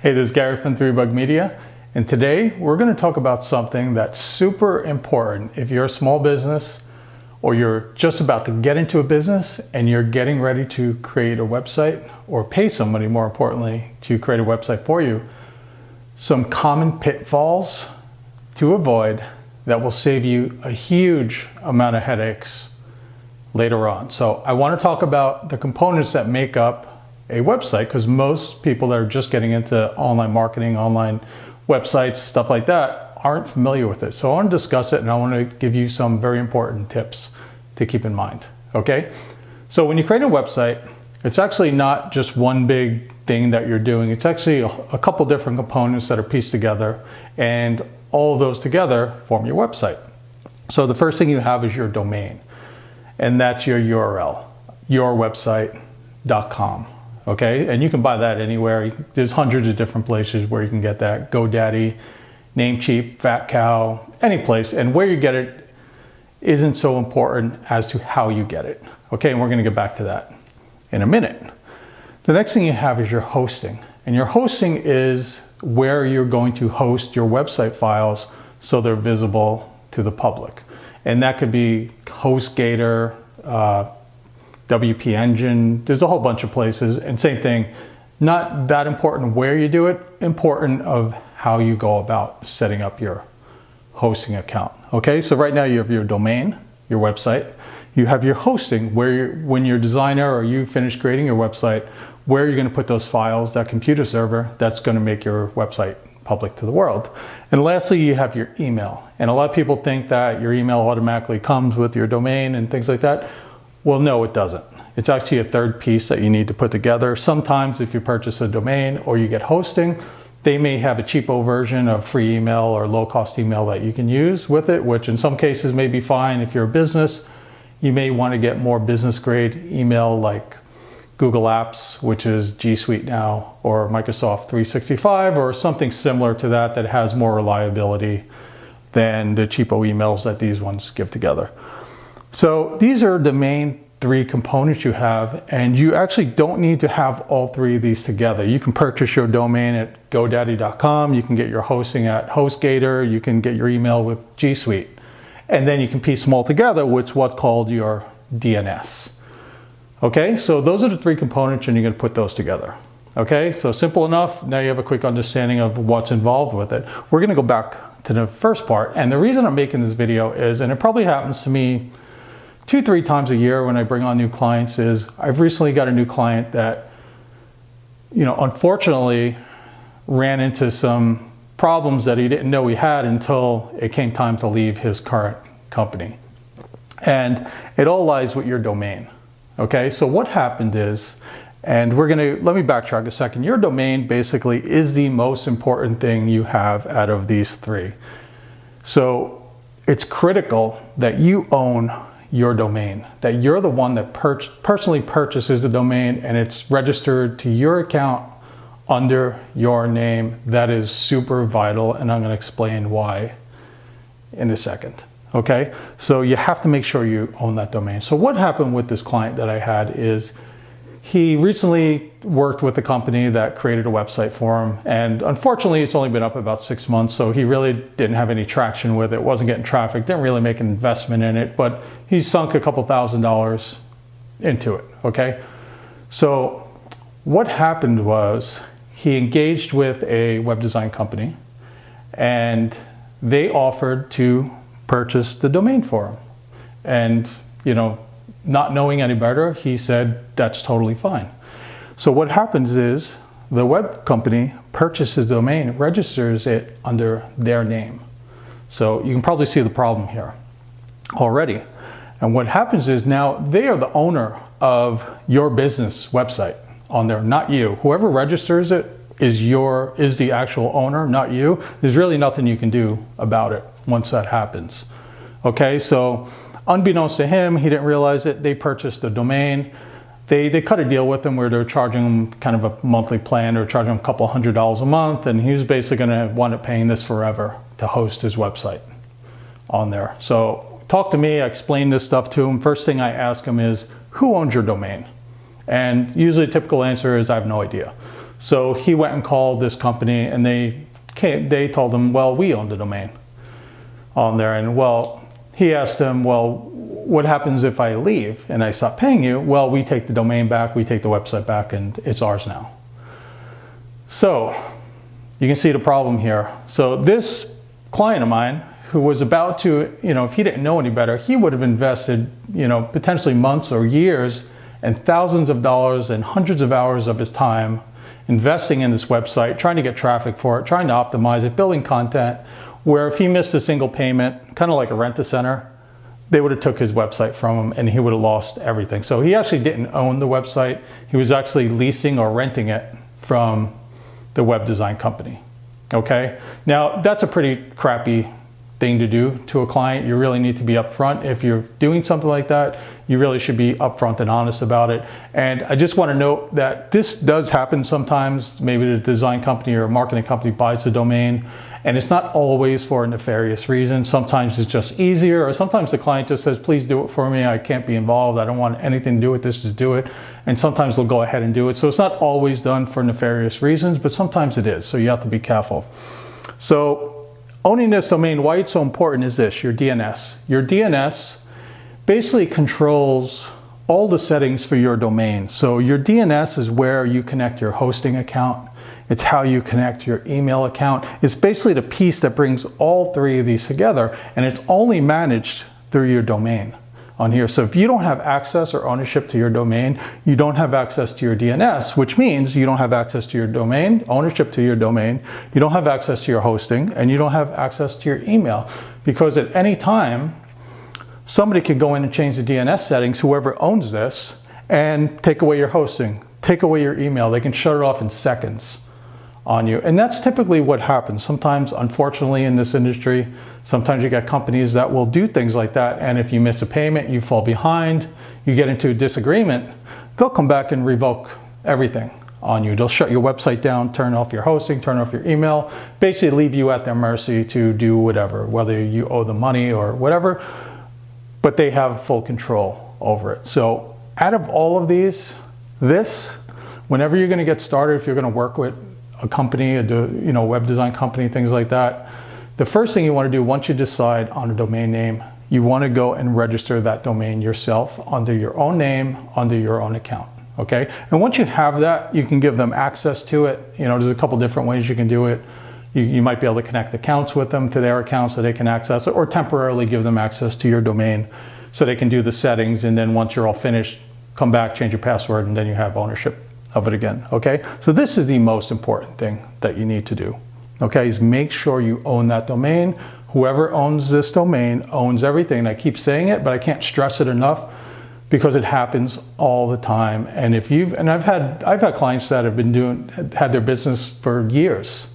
Hey, this is Gary from 3Bug Media, and today we're going to talk about something that's super important if you're a small business or you're just about to get into a business and you're getting ready to create a website or pay somebody, more importantly, to create a website for you. Some common pitfalls to avoid that will save you a huge amount of headaches later on. So I want to talk about the components that make up a website, because most people that are just getting into online marketing, online websites, stuff like that, aren't familiar with it. So I want to discuss it, and I want to give you some very important tips to keep in mind. Okay, so when you create a website, it's actually not just one big thing that you're doing. It's actually a couple different components that are pieced together, and all of those together form your website. So the first thing you have is your domain, and that's your URL, yourwebsite.com. Okay, and you can buy that anywhere. There's hundreds of different places where you can get that. GoDaddy, Namecheap, Fat Cow, any place. And where you get it isn't so important as to how you get it. Okay, and we're going to get back to that in a minute. The next thing you have is your hosting. And your hosting is where you're going to host your website files so they're visible to the public. And that could be HostGator, WP Engine, there's a whole bunch of places, and same thing, not that important where you do it, important of how you go about setting up your hosting account. Okay, so right now you have your domain, your website, you have your hosting, where when you're a designer or you finish creating your website, where you're going to put those files, that computer server that's going to make your website public to the world. And lastly, you have your email. And a lot of people think that your email automatically comes with your domain and things like that. Well, no, it doesn't. It's actually a third piece that you need to put together. Sometimes if you purchase a domain or you get hosting, they may have a cheapo version of free email or low-cost email that you can use with it, which in some cases may be fine. If you're a business, you may want to get more business-grade email like Google Apps, which is G Suite now, or Microsoft 365, or something similar to that that has more reliability than the cheapo emails that these ones give together. So these are the main three components you have, and you actually don't need to have all three of these together. You can purchase your domain at GoDaddy.com, you can get your hosting at HostGator, you can get your email with G Suite, and then you can piece them all together with what's called your DNS. Okay, so those are the three components, and you're going to put those together. Okay, so simple enough. Now you have a quick understanding of what's involved with it. We're going to go back to the first part, and the reason I'm making this video is, and it probably happens to me 2-3 times a year when I bring on new clients, is I've recently got a new client that, unfortunately ran into some problems that he didn't know he had until it came time to leave his current company. And it all lies with your domain. Okay, so what happened is, and let me backtrack a second. Your domain basically is the most important thing you have out of these three. So it's critical that you own your domain, that you're the one that personally purchases the domain and it's registered to your account under your name. That is super vital, and I'm going to explain why in a second. Okay, so you have to make sure you own that domain. So what happened with this client that I had is he recently worked with a company that created a website for him, and unfortunately it's only been up about 6 months, so he really didn't have any traction with it, wasn't getting traffic, didn't really make an investment in it, but he sunk a couple $1,000s into it. Okay, so what happened was he engaged with a web design company, and they offered to purchase the domain for him. And not knowing any better, he said that's totally fine. So what happens is the web company purchases the domain, registers it under their name. So you can probably see the problem here already. And what happens is now they are the owner of your business website on there, not you. Whoever registers it is the actual owner, not you. There's really nothing you can do about it once that happens. Okay, so unbeknownst to him, he didn't realize it, they purchased the domain. They cut a deal with him where they're charging him kind of a monthly plan, or charging him a couple $100s a month, and he was basically going to wind up paying this forever to host his website on there. So talk to me, I explained this stuff to him. First thing I ask him is, who owns your domain? And usually the typical answer is, I have no idea. So he went and called this company, and they told him, well, we own the domain on there. And well, he asked him, well, what happens if I leave and I stop paying you? Well, we take the domain back, we take the website back, and it's ours now. So you can see the problem here. So this client of mine, who was about to, if he didn't know any better, he would have invested, potentially months or years and thousands of dollars and hundreds of hours of his time investing in this website, trying to get traffic for it, trying to optimize it, building content, where if he missed a single payment, kind of like a rent-a-center, they would have took his website from him and he would have lost everything. So he actually didn't own the website. He was actually leasing or renting it from the web design company. Okay? Now, that's a pretty crappy thing to do to a client. You really need to be upfront. If you're doing something like that, you really should be upfront and honest about it. And I just want to note that this does happen sometimes. Maybe the design company or marketing company buys the domain, and it's not always for a nefarious reason. Sometimes it's just easier, or sometimes the client just says, please do it for me. I can't be involved. I don't want anything to do with this, just do it. And sometimes they'll go ahead and do it. So it's not always done for nefarious reasons, but sometimes it is. So you have to be careful. So owning this domain, why it's so important is this, your DNS. Your DNS basically controls all the settings for your domain. So your DNS is where you connect your hosting account. It's how you connect your email account. It's basically the piece that brings all three of these together, and it's only managed through your domain on here. So if you don't have access or ownership to your domain, you don't have access to your DNS, which means you don't have access to your domain, ownership to your domain, you don't have access to your hosting, and you don't have access to your email. Because at any time, somebody could go in and change the DNS settings, whoever owns this, and take away your hosting, take away your email. They can shut it off in seconds on you. And that's typically what happens. Sometimes, unfortunately, in this industry, sometimes you get companies that will do things like that. And if you miss a payment, you fall behind, you get into a disagreement, they'll come back and revoke everything on you. They'll shut your website down, turn off your hosting, turn off your email, basically leave you at their mercy to do whatever, whether you owe them money or whatever, but they have full control over it. So out of all of these, whenever you're going to get started, if you're going to work with a company, a web design company, things like that, the first thing you want to do once you decide on a domain name, you want to go and register that domain yourself under your own name, under your own account. Okay? And once you have that, you can give them access to it. There's a couple different ways you can do it. You might be able to connect accounts with them to their account so they can access it, or temporarily give them access to your domain so they can do the settings, and then once you're all finished, come back, change your password, and then you have ownership of it again. Okay? So this is the most important thing that you need to do. Okay? Is make sure you own that domain. Whoever owns this domain owns everything. And I keep saying it, but I can't stress it enough because it happens all the time. And I've had clients that have had their business for years,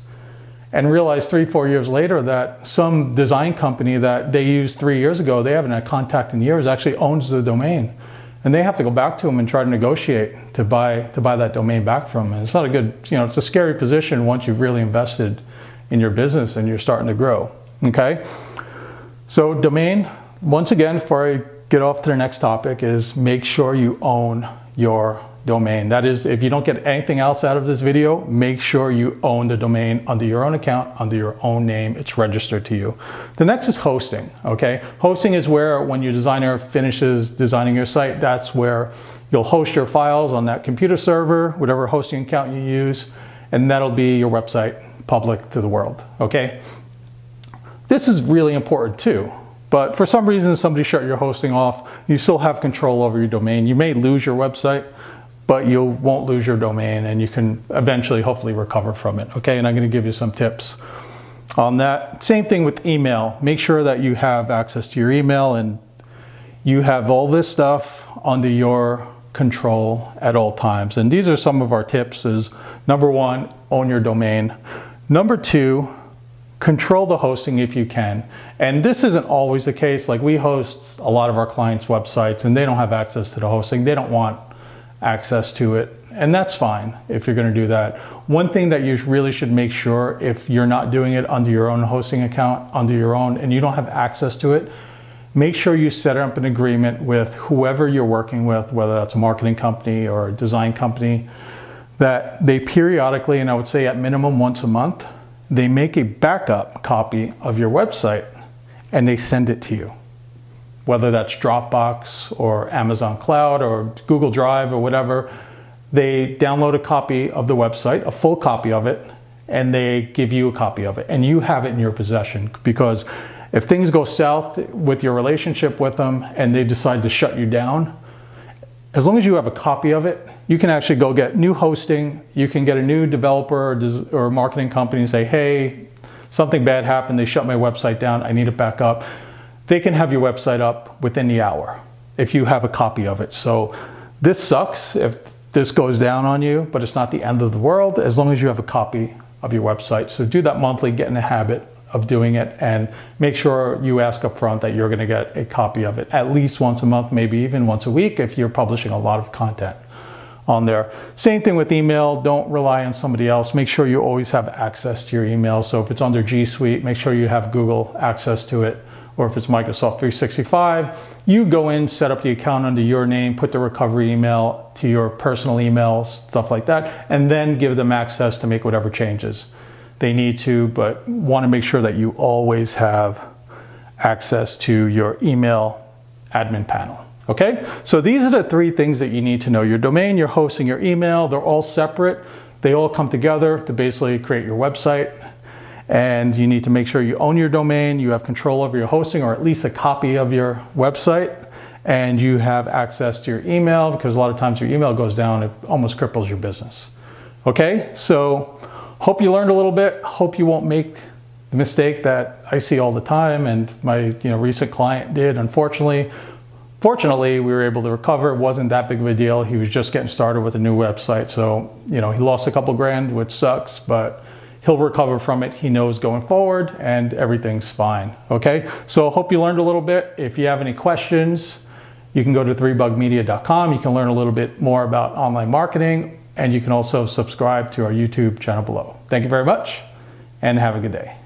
and realized 3-4 years later that some design company that they used 3 years ago, they haven't had contact in years, actually owns the domain. And they have to go back to them and try to negotiate to buy that domain back from them. And it's not a good, it's a scary position once you've really invested in your business and you're starting to grow. Okay? So domain, once again, before I get off to the next topic, is make sure you own your domain. That is, if you don't get anything else out of this video, make sure you own the domain under your own account, under your own name. It's registered to you. The next is hosting. Okay, hosting is where when your designer finishes designing your site, that's where you'll host your files on that computer server, whatever hosting account you use, and that'll be your website public to the world. Okay, this is really important too. But for some reason, somebody shut your hosting off, you still have control over your domain. You may lose your website, but you won't lose your domain, and you can eventually, hopefully, recover from it. Okay, and I'm going to give you some tips on that. Same thing with email. Make sure that you have access to your email and you have all this stuff under your control at all times. And these are some of our tips. Is number 1, own your domain. Number 2, control the hosting if you can. And this isn't always the case. Like, we host a lot of our clients' websites and they don't have access to the hosting. They don't want access to it, and that's fine if you're going to do that. One thing that you really should make sure, if you're not doing it under your own hosting account, under your own, and you don't have access to it, make sure you set up an agreement with whoever you're working with, whether that's a marketing company or a design company, that they periodically, and I would say at minimum once a month, they make a backup copy of your website and they send it to you. Whether that's Dropbox or Amazon Cloud or Google Drive or whatever, they download a copy of the website, a full copy of it, and they give you a copy of it. And you have it in your possession, because if things go south with your relationship with them and they decide to shut you down, as long as you have a copy of it, you can actually go get new hosting. You can get a new developer or marketing company and say, hey, something bad happened. They shut my website down. I need it back up. They can have your website up within the hour if you have a copy of it. So this sucks if this goes down on you, but it's not the end of the world as long as you have a copy of your website. So do that monthly, get in the habit of doing it, and make sure you ask up front that you're gonna get a copy of it at least once a month, maybe even once a week if you're publishing a lot of content on there. Same thing with email. Don't rely on somebody else. Make sure you always have access to your email. So if it's under G Suite, make sure you have Google access to it. Or if it's Microsoft 365, you go in, set up the account under your name, put the recovery email to your personal email, stuff like that, and then give them access to make whatever changes they need to, but want to make sure that you always have access to your email admin panel. Okay, so these are the 3 things that you need to know: your domain, your hosting, your email. They're all separate. They all come together to basically create your website. And you need to make sure you own your domain, you have control over your hosting, or at least a copy of your website, and you have access to your email, because a lot of times your email goes down, it almost cripples your business. Okay, so hope you learned a little bit. Hope you won't make the mistake that I see all the time and my recent client did, unfortunately. Fortunately, we were able to recover. It wasn't that big of a deal. He was just getting started with a new website. So, he lost a couple grand, which sucks, but he'll recover from it. He knows going forward, and everything's fine. Okay, so hope you learned a little bit. If you have any questions, you can go to 3bugmedia.com. You can learn a little bit more about online marketing, and you can also subscribe to our YouTube channel below. Thank you very much, and have a good day.